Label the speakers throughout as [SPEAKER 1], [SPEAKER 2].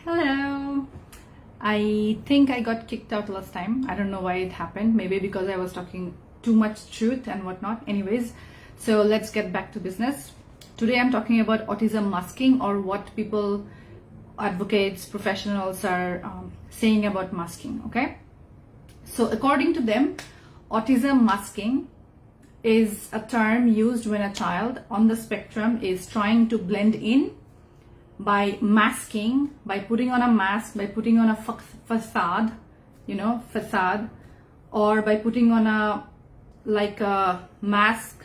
[SPEAKER 1] Hello. I think I got kicked out last time. I don't know why it happened. Maybe because I was talking too much truth and whatnot. Anyways, so let's get back to business. Today I'm talking about autism masking, or what people, advocates, professionals are saying about masking. Okay. So according to them, autism masking is a term used when a child on the spectrum is trying to blend in by masking, by putting on a mask, by putting on a facade, facade, or by putting on a mask,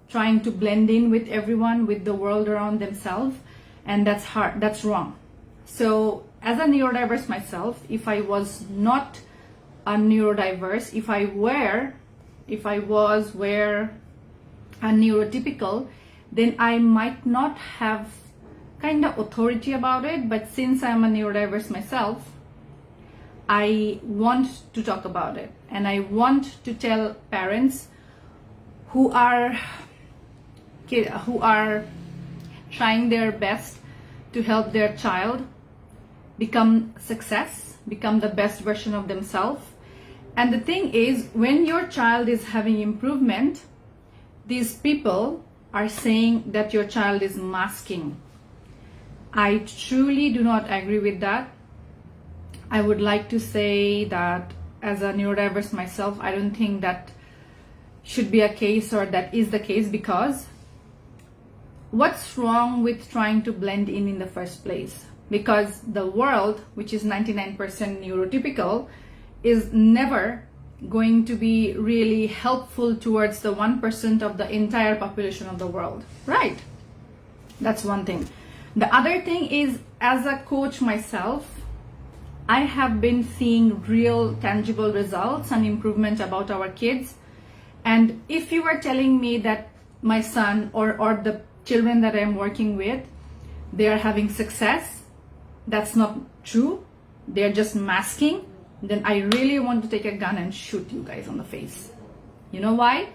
[SPEAKER 1] trying to blend in with everyone, with the world around themselves. And that's hard, that's wrong. So as a neurodiverse myself, if I was not a neurodiverse, if I was a neurotypical, then I might not have kind of authority about it. But since I'm a neurodiverse myself, I want to talk about it, and I want to tell parents who are trying their best to help their child become the best version of themselves. And the thing is, when your child is having improvement, these people are saying that your child is masking. I truly do not agree with that. I would like to say that as a neurodiverse myself, I don't think that should be a case, or that is the case, because what's wrong with trying to blend in the first place? Because the world, which is 99% neurotypical, is never going to be really helpful towards the 1% of the entire population of the world, right? That's one thing. The other thing is, as a coach myself, I have been seeing real tangible results and improvement about our kids. And if you were telling me that my son or the children that I'm working with, they are having success, that's not true, they're just masking, then I really want to take a gun and shoot you guys on the face. You know why?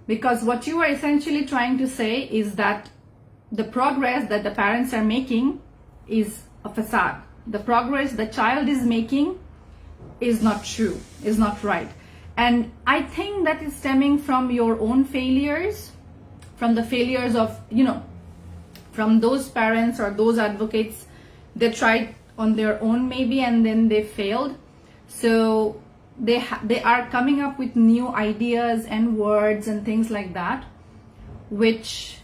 [SPEAKER 1] Because what you are essentially trying to say is that the progress that the parents are making is a facade. The progress the child is making is not true, is not right. And I think that is stemming from your own failures, from the failures of, from those parents or those advocates that tried on their own maybe, and then they failed. So they are coming up with new ideas and words and things like that, which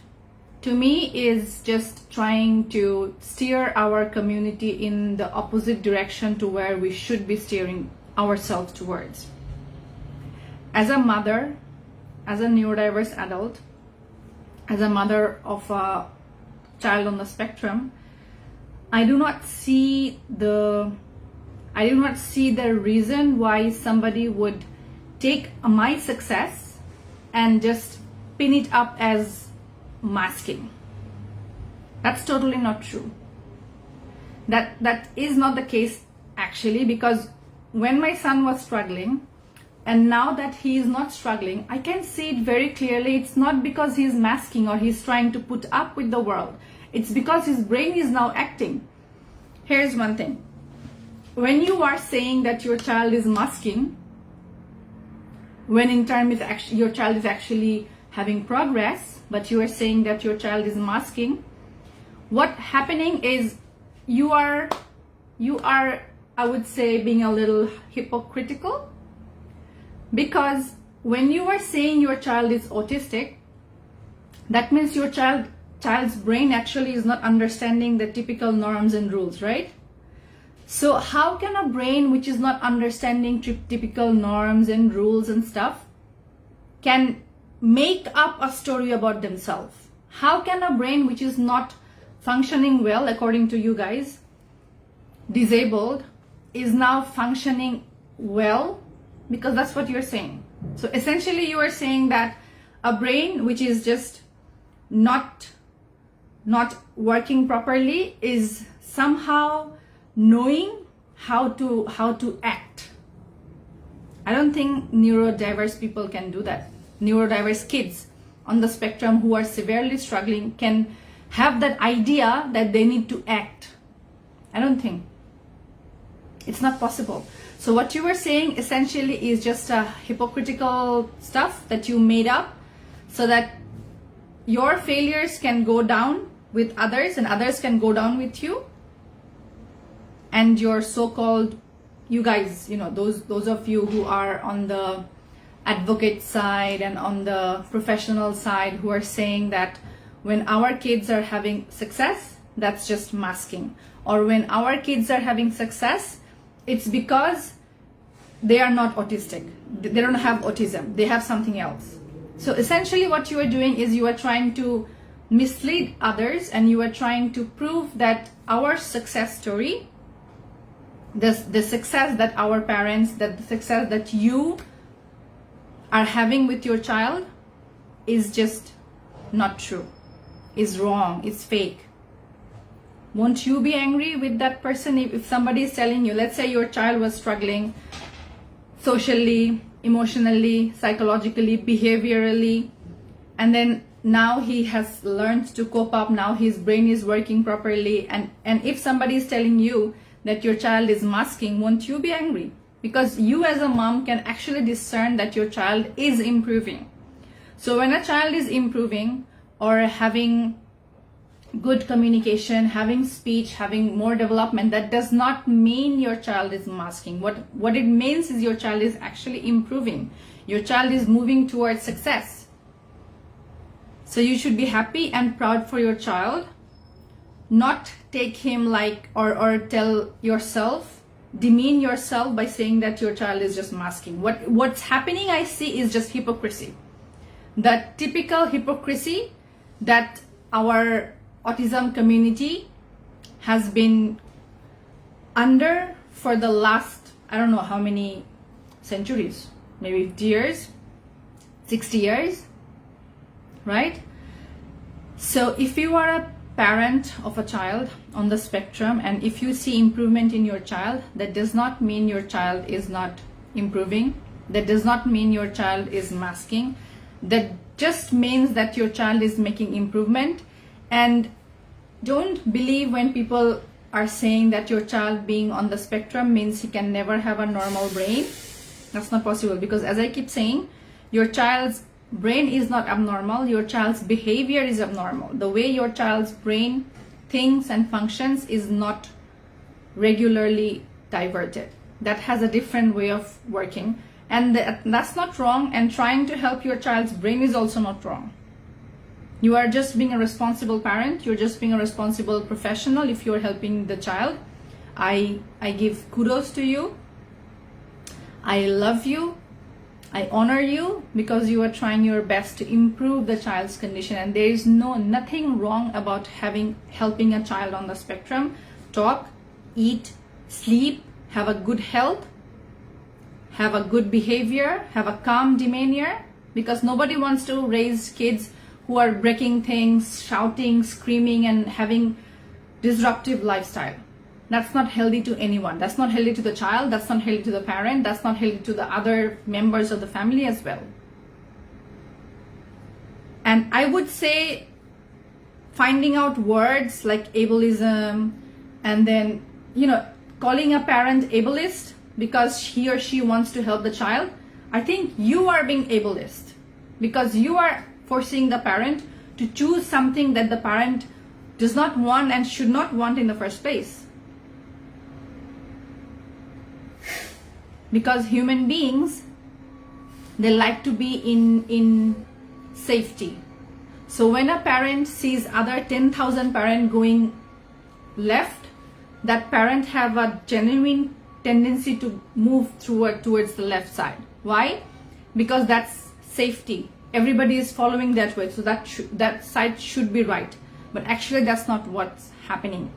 [SPEAKER 1] to me is just trying to steer our community in the opposite direction to where we should be steering ourselves towards. As a mother, as a neurodiverse adult, as a mother of a child on the spectrum, I do not see the reason why somebody would take my success and just pin it up as masking. That's totally not true. That is not the case actually, because when my son was struggling, and now that he is not struggling, I can see it very clearly. It's not because he's masking or he's trying to put up with the world. It's because his brain is now acting. Here's one thing. When you are saying that your child is masking, when in turn your child is actually having progress, but you are saying that your child is masking, what happening is you are, I would say, being a little hypocritical. Because when you are saying your child is autistic, that means your child's brain actually is not understanding the typical norms and rules, right? So how can a brain which is not understanding typical norms and rules and stuff can make up a story about themselves? How can a brain which is not functioning well, according to you guys, disabled, is now functioning well? Because that's what you're saying. So essentially you are saying that a brain which is just not working properly is somehow knowing how to act. I don't think neurodiverse people can do that. Neurodiverse kids on the spectrum who are severely struggling can have that idea that they need to act. I don't think. It's not possible. So what you were saying essentially is just a hypocritical stuff that you made up so that your failures can go down with others and others can go down with you. And your so-called, you guys, those of you who are on the advocate side and on the professional side who are saying that when our kids are having success, that's just masking. Or when our kids are having success, it's because they are not autistic. They don't have autism. They have something else. So essentially what you are doing is you are trying to mislead others and you are trying to prove that our success story, the success that our parents, that the success that you are having with your child is just not true, is wrong, it's fake. Won't you be angry with that person if somebody is telling you, let's say your child was struggling socially, emotionally, psychologically, behaviorally, and then now he has learned to cope up, now his brain is working properly, and if somebody is telling you that your child is masking, won't you be angry? Because you as a mom can actually discern that your child is improving. So when a child is improving or having good communication, having speech, having more development, that does not mean your child is masking. What it means is your child is actually improving. Your child is moving towards success. So you should be happy and proud for your child, not take him like, or tell yourself, demean yourself by saying that your child is just masking. What's happening, I see, is just hypocrisy. The typical hypocrisy that our autism community has been under for the last, I don't know how many centuries, maybe 50 years, 60 years, right? So if you are a parent of a child on the spectrum and if you see improvement in your child, that does not mean your child is not improving. That does not mean your child is masking. That just means that your child is making improvement. And don't believe when people are saying that your child being on the spectrum means he can never have a normal brain. That's not possible, because as I keep saying, your child's brain is not abnormal, your child's behavior is abnormal. The way your child's brain thinks and functions is not regularly diverted. That has a different way of working, and that's not wrong, and trying to help your child's brain is also not wrong. You are just being a responsible parent, you're just being a responsible professional if you're helping the child. I give kudos to you. I love you. I honor you because you are trying your best to improve the child's condition, and there is nothing wrong about helping a child on the spectrum talk, eat, sleep, have a good health, have a good behavior, have a calm demeanor, because nobody wants to raise kids who are breaking things, shouting, screaming, and having disruptive lifestyle. That's not healthy to anyone. That's not healthy to the child. That's not healthy to the parent. That's not healthy to the other members of the family as well. And I would say finding out words like ableism and then, calling a parent ableist because he or she wants to help the child, I think you are being ableist because you are forcing the parent to choose something that the parent does not want and should not want in the first place. Because human beings, they like to be in safety. So when a parent sees other 10,000 parents going left, that parent have a genuine tendency to move towards the left side. Why? Because that's safety. Everybody is following that way, so that side should be right. But actually that's not what's happening.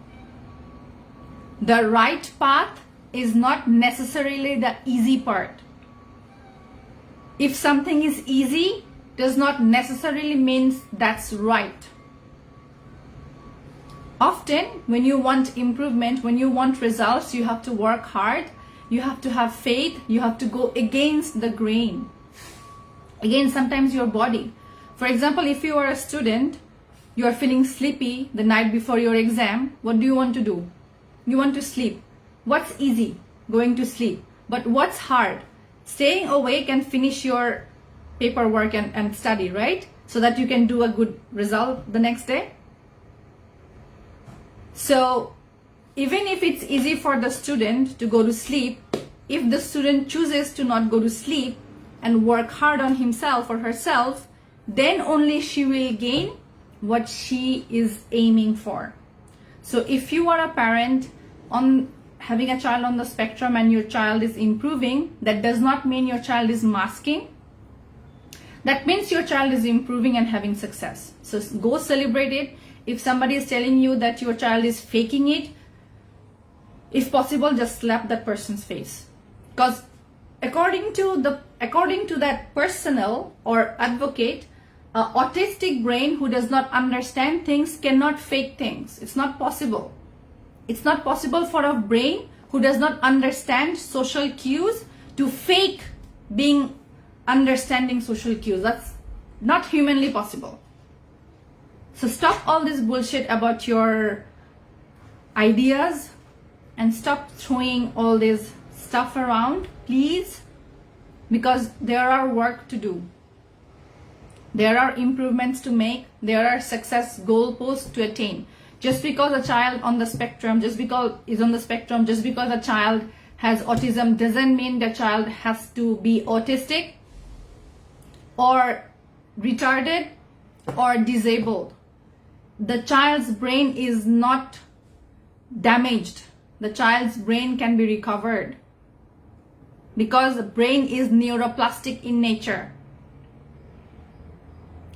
[SPEAKER 1] The right path is not necessarily the easy part. If something is easy, does not necessarily mean that's right. Often, when you want improvement, when you want results, you have to work hard, you have to have faith, you have to go against the grain. Again, sometimes your body. For example, if you are a student, you are feeling sleepy the night before your exam, what do you want to do? You want to sleep. What's easy? going to sleep. But what's hard? Staying awake and finish your paperwork and study, right? So that you can do a good result the next day. So even if it's easy for the student to go to sleep, if the student chooses to not go to sleep and work hard on himself or herself, then only she will gain what she is aiming for. So if you are a parent on having a child on the spectrum and your child is improving, that does not mean your child is masking. That means your child is improving and having success. So go celebrate it. If somebody is telling you that your child is faking it, if possible, just slap that person's face. Because according to that personnel or advocate, an autistic brain who does not understand things cannot fake things. It's not possible. It's not possible for a brain who does not understand social cues to fake being understanding social cues. That's not humanly possible. So stop all this bullshit about your ideas and stop throwing all this stuff around, please, because there are work to do. There are improvements to make. There are success goalposts to attain. Just because a child on the spectrum, just because a child has autism doesn't mean the child has to be autistic or retarded or disabled. The child's brain is not damaged. The child's brain can be recovered because the brain is neuroplastic in nature.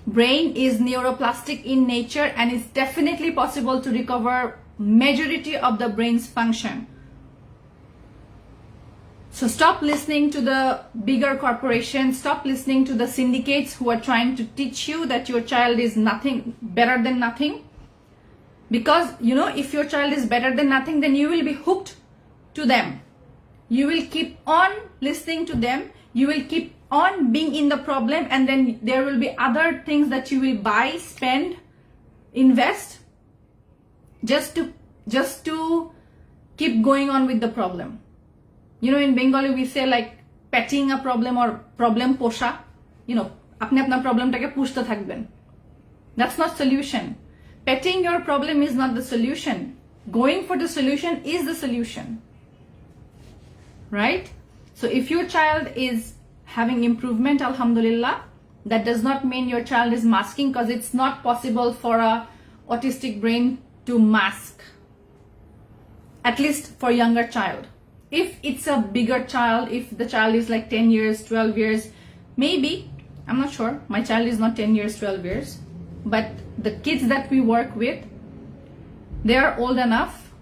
[SPEAKER 1] Brain is neuroplastic in nature and it's definitely possible to recover majority of the brain's function. So stop listening to the bigger corporations, stop listening to the syndicates who are trying to teach you that your child is nothing, better than nothing. Because, if your child is better than nothing, then you will be hooked to them. You will keep on listening to them. You will keep on being in the problem, and then there will be other things that you will buy, spend, invest just to keep going on with the problem. In Bengali we say like petting a problem or problem posha. Apne apna problem take pushte thakben. That's not solution. Petting your problem is not the solution. Going for the solution is the solution. Right? So if your child is having improvement, alhamdulillah, that does not mean your child is masking, because it's not possible for a autistic brain to mask. At least for younger child. If it's a bigger child, if the child is like 10 years, 12 years, maybe, I'm not sure. My child is not 10 years, 12 years. But the kids that we work with, they are old enough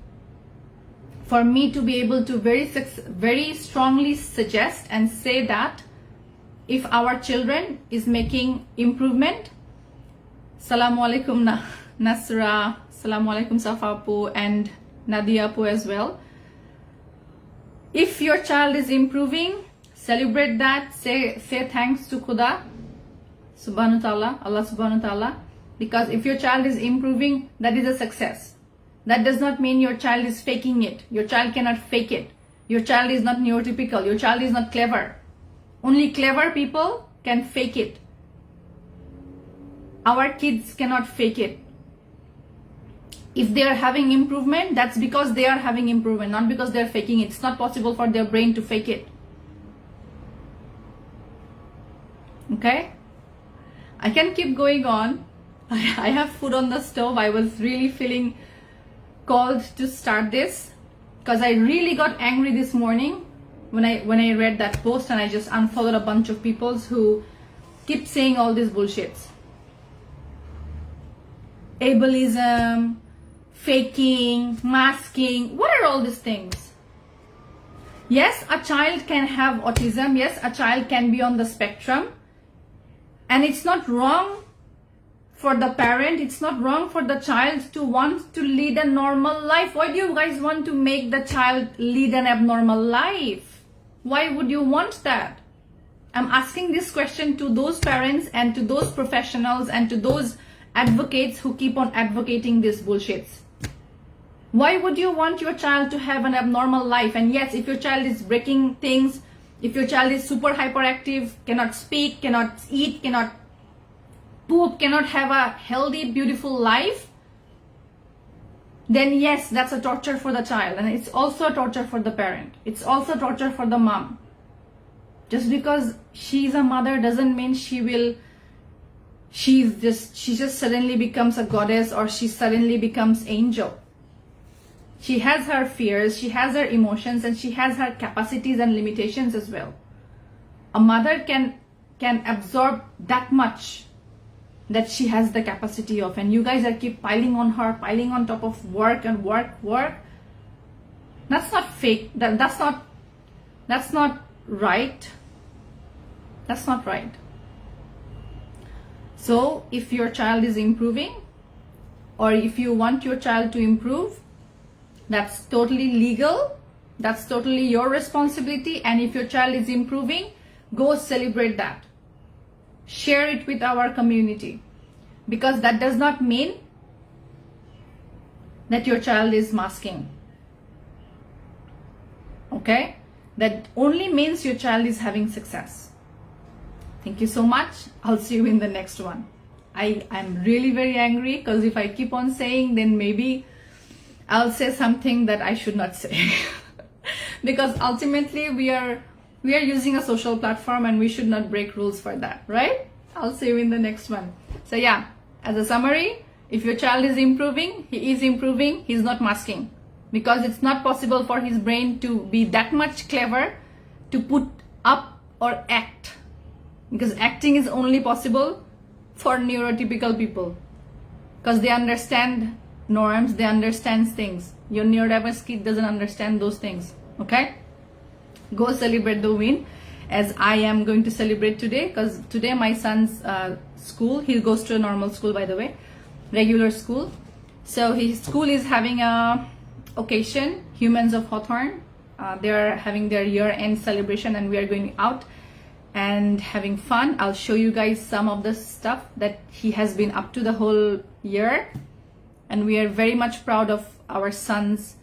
[SPEAKER 1] for me to be able to very strongly suggest and say that if our children is making improvement, Assalamu alaikum Nasra, Assalamu alaikum Safapu and Nadia Apu as well. If your child is improving, celebrate that, say thanks to Khuda, Subhanahu Ta'ala, Allah Subhanahu Ta'ala, because if your child is improving, that is a success. That does not mean your child is faking it. Your child cannot fake it. Your child is not neurotypical. Your child is not clever. Only clever people can fake it. Our kids cannot fake it. If they are having improvement, that's because they are having improvement, not because they are faking it. It's not possible for their brain to fake it. Okay? I can keep going on. I have food on the stove. I was really feeling called to start this because I really got angry this morning when I read that post, and I just unfollowed a bunch of people who keep saying all these bullshits. Ableism, faking, masking, what are all these things? Yes, a child can have autism. Yes, a child can be on the spectrum. And it's not wrong for the parent, it's not wrong for the child to want to lead a normal life. Why do you guys want to make the child lead an abnormal life? Why would you want that? I'm asking this question to those parents and to those professionals and to those advocates who keep on advocating these bullshits. Why would you want your child to have an abnormal life? And yes, if your child is breaking things, if your child is super hyperactive, cannot speak, cannot eat, cannot poop, cannot have a healthy, beautiful life, then yes, that's a torture for the child. And it's also a torture for the parent. It's also torture for the mom. Just because she's a mother doesn't mean she just suddenly becomes a goddess, or she suddenly becomes angel. She has her fears, she has her emotions, and she has her capacities and limitations as well. A mother can absorb that much that she has the capacity of, and you guys are keep piling on her, piling on top of work and work. That's not fake. That's not right. That's not right. So if your child is improving, or if you want your child to improve, that's totally legal. That's totally your responsibility. And if your child is improving, go celebrate that. Share it with our community, because that does not mean that your child is masking. Okay? That only means your child is having success. Thank you so much. I'll see you in the next one. I'm really very angry, because if I keep on saying, then maybe I'll say something that I should not say. Because ultimately we are using a social platform, and we should not break rules for that, right? I'll see you in the next one. So yeah, as a summary, if your child is improving, he is improving, he's not masking. Because it's not possible for his brain to be that much clever to put up or act. Because acting is only possible for neurotypical people. Because they understand norms, they understand things. Your neurodiverse kid doesn't understand those things. Okay? Go celebrate the win, as I am going to celebrate today, because today my son's school, he goes to a normal school, by the way, regular school. So his school is having a occasion, Humans of Hawthorne. They are having their year-end celebration, and we are going out and having fun. I'll show you guys some of the stuff that he has been up to the whole year, and we are very much proud of our son's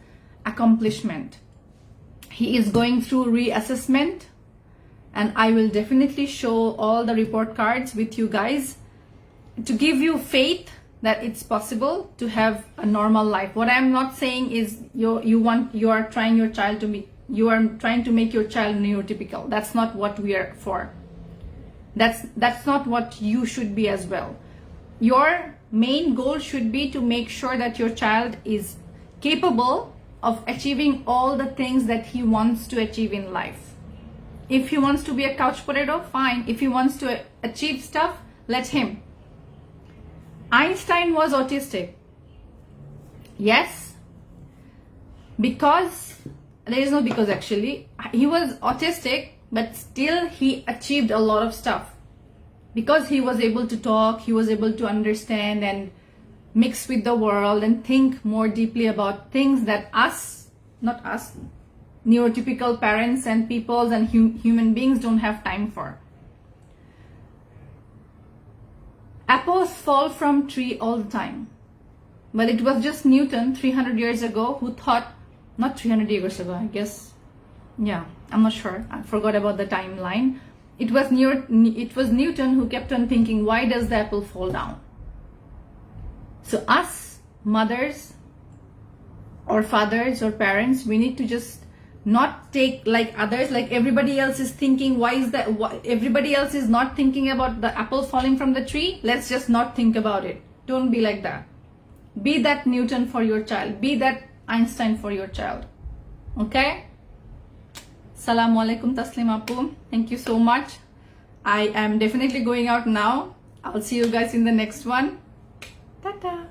[SPEAKER 1] accomplishment. He is going through reassessment, and I will definitely show all the report cards with you guys to give you faith that it's possible to have a normal life. What I'm not saying is you are trying to make your child neurotypical. That's not what we are for. That's not what you should be as well. Your main goal should be to make sure that your child is capable of achieving all the things that he wants to achieve in life. If he wants to be a couch potato, fine. If he wants to achieve stuff, let him. Einstein was autistic. Yes. Because, there is no because actually. He was autistic, but still he achieved a lot of stuff. Because he was able to talk, he was able to understand and mix with the world and think more deeply about things that neurotypical parents and peoples and human beings don't have time for. Apples fall from tree all the time. But it was just Newton 300 years ago who thought, not 300 years ago, I guess. Yeah, I'm not sure. I forgot about the timeline. It was Newton who kept on thinking, why does the apple fall down? So us, mothers or fathers or parents, we need to just not take like others, like everybody else is thinking, everybody else is not thinking about the apple falling from the tree. Let's just not think about it. Don't be like that. Be that Newton for your child. Be that Einstein for your child. Okay? Assalamu alaikum Taslim Apu. Thank you so much. I am definitely going out now. I'll see you guys in the next one. Ta-ta.